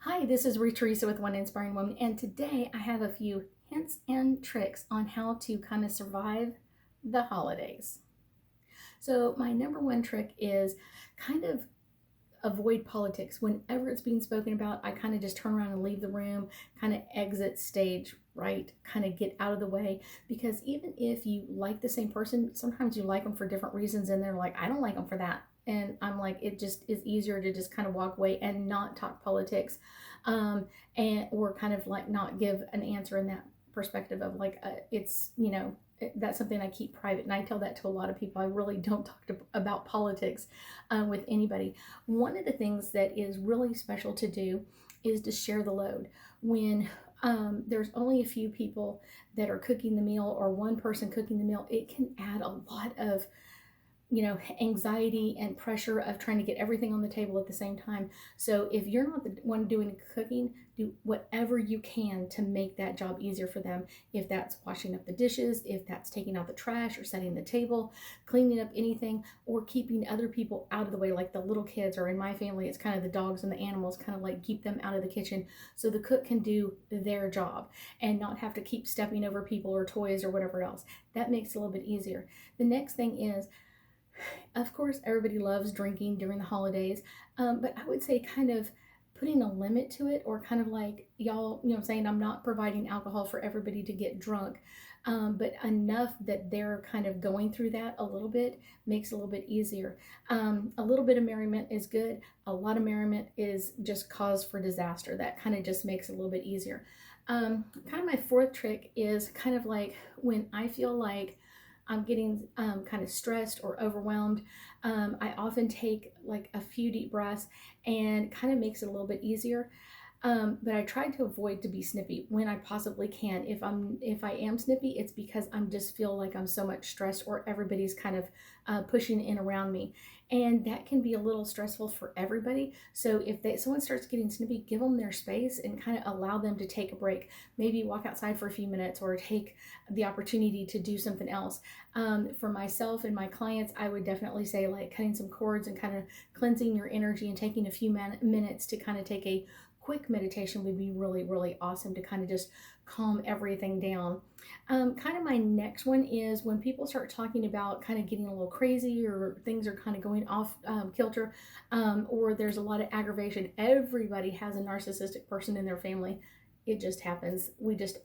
Hi, this is Ruth Theresa with One Inspiring Woman, and today I have a few hints and tricks on how to kind of survive the holidays. So, my number one trick is kind of avoid politics. Whenever it's being spoken about, I kind of just turn around and leave the room, kind of exit stage right, kind of get out of the way. Because even if you like the same person, sometimes you like them for different reasons, and they're like, I don't like them for that. And I'm like, it just is easier to just kind of walk away and not talk politics, and or kind of like not give an answer in that perspective of like, it's that's something I keep private, and I tell that to a lot of people. I really don't talk about politics with anybody. One of the things that is really special to do is to share the load. When there's only a few people that are cooking the meal, or one person cooking the meal, it can add a lot of anxiety and pressure of trying to get everything on the table at the same time. So if you're not the one doing the cooking, do whatever you can to make that job easier for them. If that's washing up the dishes, if that's taking out the trash or setting the table, cleaning up anything, or keeping other people out of the way, like the little kids, or in my family, it's kind of the dogs and the animals, kind of like keep them out of the kitchen so the cook can do their job and not have to keep stepping over people or toys or whatever else. That makes it a little bit easier. The next thing is, of course, everybody loves drinking during the holidays, but I would say kind of putting a limit to it, or kind of like y'all, saying I'm not providing alcohol for everybody to get drunk, but enough that they're kind of going through that a little bit makes it a little bit easier. A little bit of merriment is good. A lot of merriment is just cause for disaster. That kind of just makes it a little bit easier. Kind of my fourth trick is kind of like when I feel like I'm getting kind of stressed or overwhelmed, I often take like a few deep breaths, and kind of makes it a little bit easier. But I try to avoid to be snippy when I possibly can. If I am snippy, it's because I'm just feel like I'm so much stressed, or everybody's kind of pushing in around me, and that can be a little stressful for everybody. So if someone starts getting snippy, give them their space and kind of allow them to take a break. Maybe walk outside for a few minutes, or take the opportunity to do something else. For myself and my clients, I would definitely say like cutting some cords and kind of cleansing your energy and taking a few minutes to kind of take a quick meditation would be really, really awesome to kind of just calm everything down. Kind of my next one is when people start talking about kind of getting a little crazy, or things are kind of going off kilter, or there's a lot of aggravation. Everybody has a narcissistic person in their family. It just happens.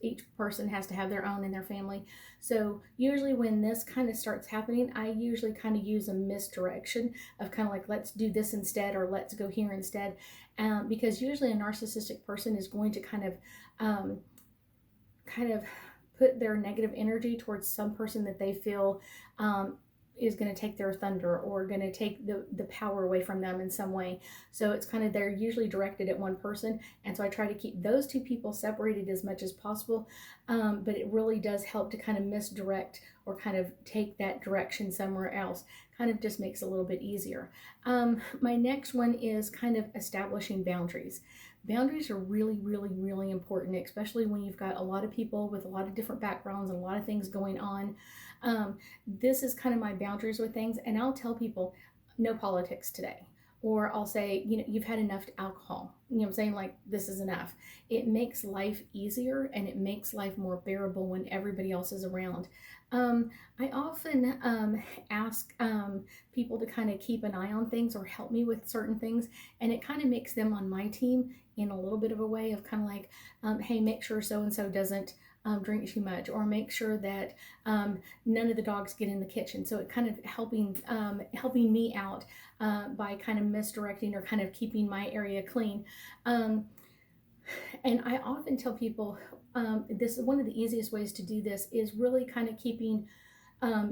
Each person has to have their own in their family. So usually when this kind of starts happening, I usually kind of use a misdirection of kind of like, let's do this instead, or let's go here instead. Because usually a narcissistic person is going to um, kind of put their negative energy towards some person that they feel is going to take their thunder, or going to take the power away from them in some way. So it's kind of, they're usually directed at one person. And so I try to keep those two people separated as much as possible. But it really does help to kind of misdirect, or kind of take that direction somewhere else. Kind of just makes it a little bit easier. My next one is kind of establishing boundaries. Boundaries are really, really, really important, especially when you've got a lot of people with a lot of different backgrounds and a lot of things going on. This is kind of my boundaries with things, and I'll tell people no politics today. Or I'll say, you've had enough alcohol. I'm saying, like, this is enough. It makes life easier, and it makes life more bearable when everybody else is around. I often ask people to kind of keep an eye on things, or help me with certain things, and it kind of makes them on my team in a little bit of a way of kind of like, hey, make sure so and so doesn't drink too much, or make sure that none of the dogs get in the kitchen. So it kind of helping me out by kind of misdirecting, or kind of keeping my area clean. And I often tell people, this is one of the easiest ways to do this, is really kind of keeping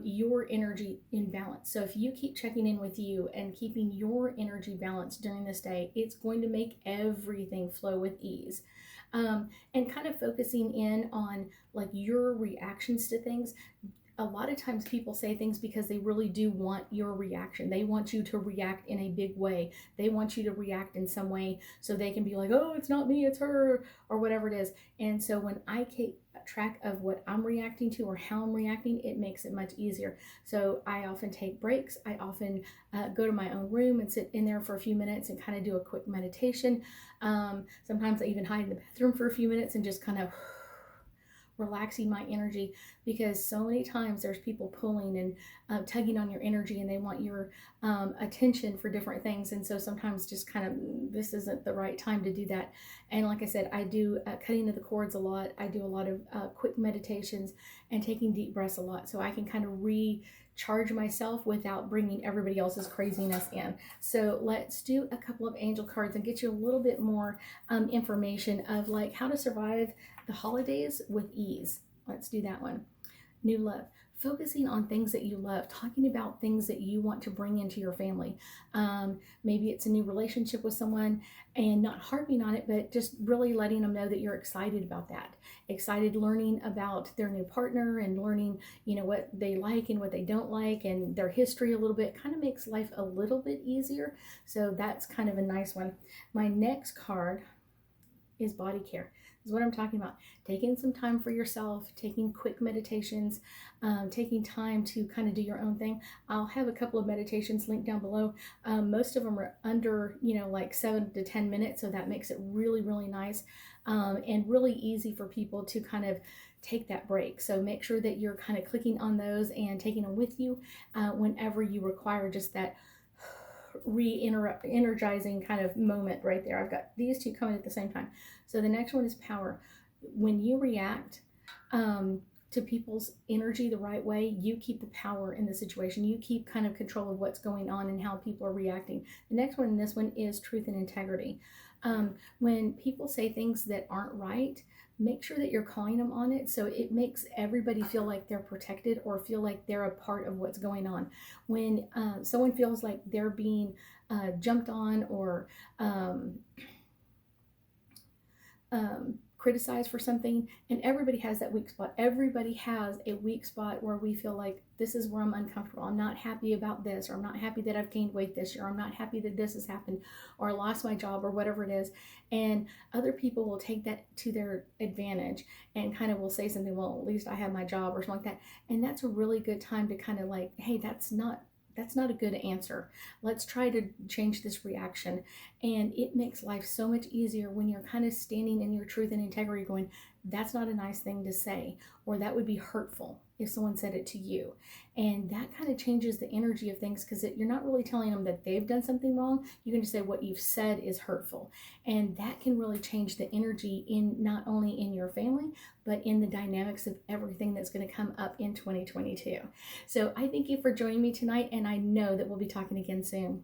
your energy in balance. So if you keep checking in with you and keeping your energy balanced during this day, it's going to make everything flow with ease. And kind of focusing in on like your reactions to things. a lot of times people say things because they really do want your reaction. They want you to react in a big way. They want you to react in some way so they can be like, oh, it's not me, it's her, or whatever it is. And so when I keep track of what I'm reacting to or how I'm reacting, it makes it much easier. So I often take breaks. I often go to my own room and sit in there for a few minutes and kind of do a quick meditation. Sometimes I even hide in the bathroom for a few minutes and just kind of relaxing my energy, because so many times there's people pulling and tugging on your energy, and they want your attention for different things. And so sometimes just kind of, this isn't the right time to do that. And like I said, I do cutting of the cords a lot. I do a lot of quick meditations and taking deep breaths a lot, so I can kind of recharge myself without bringing everybody else's craziness in. So let's do a couple of angel cards and get you a little bit more information of like how to survive the holidays with ease. Let's do that one. New love. Focusing on things that you love, talking about things that you want to bring into your family. Maybe it's a new relationship with someone, and not harping on it, but just really letting them know that you're excited about that. Excited learning about their new partner and learning, what they like and what they don't like and their history a little bit. Kind of makes life a little bit easier. So that's kind of a nice one. My next card is body care. Is what I'm talking about. Taking some time for yourself, taking quick meditations, taking time to kind of do your own thing. I'll have a couple of meditations linked down below. Most of them are under, like 7 to 10 minutes. So that makes it really, really nice and really easy for people to kind of take that break. So make sure that you're kind of clicking on those and taking them with you whenever you require just that energizing kind of moment right there. I've got these two coming at the same time. So the next one is power. When you react to people's energy the right way, you keep the power in the situation. You keep kind of control of what's going on and how people are reacting. The next one, this one, is truth and integrity. When people say things that aren't right, make sure that you're calling them on it, so it makes everybody feel like they're protected or feel like they're a part of what's going on. When someone feels like they're being jumped on or criticized for something, and everybody has that weak spot. Everybody has a weak spot where we feel like, this is where I'm uncomfortable. I'm not happy about this, or I'm not happy that I've gained weight this year. I'm not happy that this has happened, or I lost my job, or whatever it is. And other people will take that to their advantage and kind of will say something, well, at least I have my job, or something like that. And that's a really good time to kind of like, hey, that's not a good answer. Let's try to change this reaction. And it makes life so much easier when you're kind of standing in your truth and integrity going, that's not a nice thing to say, or that would be hurtful if someone said it to you. And that kind of changes the energy of things, because you're not really telling them that they've done something wrong. You can just say what you've said is hurtful. And that can really change the energy in not only in your family, but in the dynamics of everything that's going to come up in 2022. So I thank you for joining me tonight, and I know that we'll be talking again soon.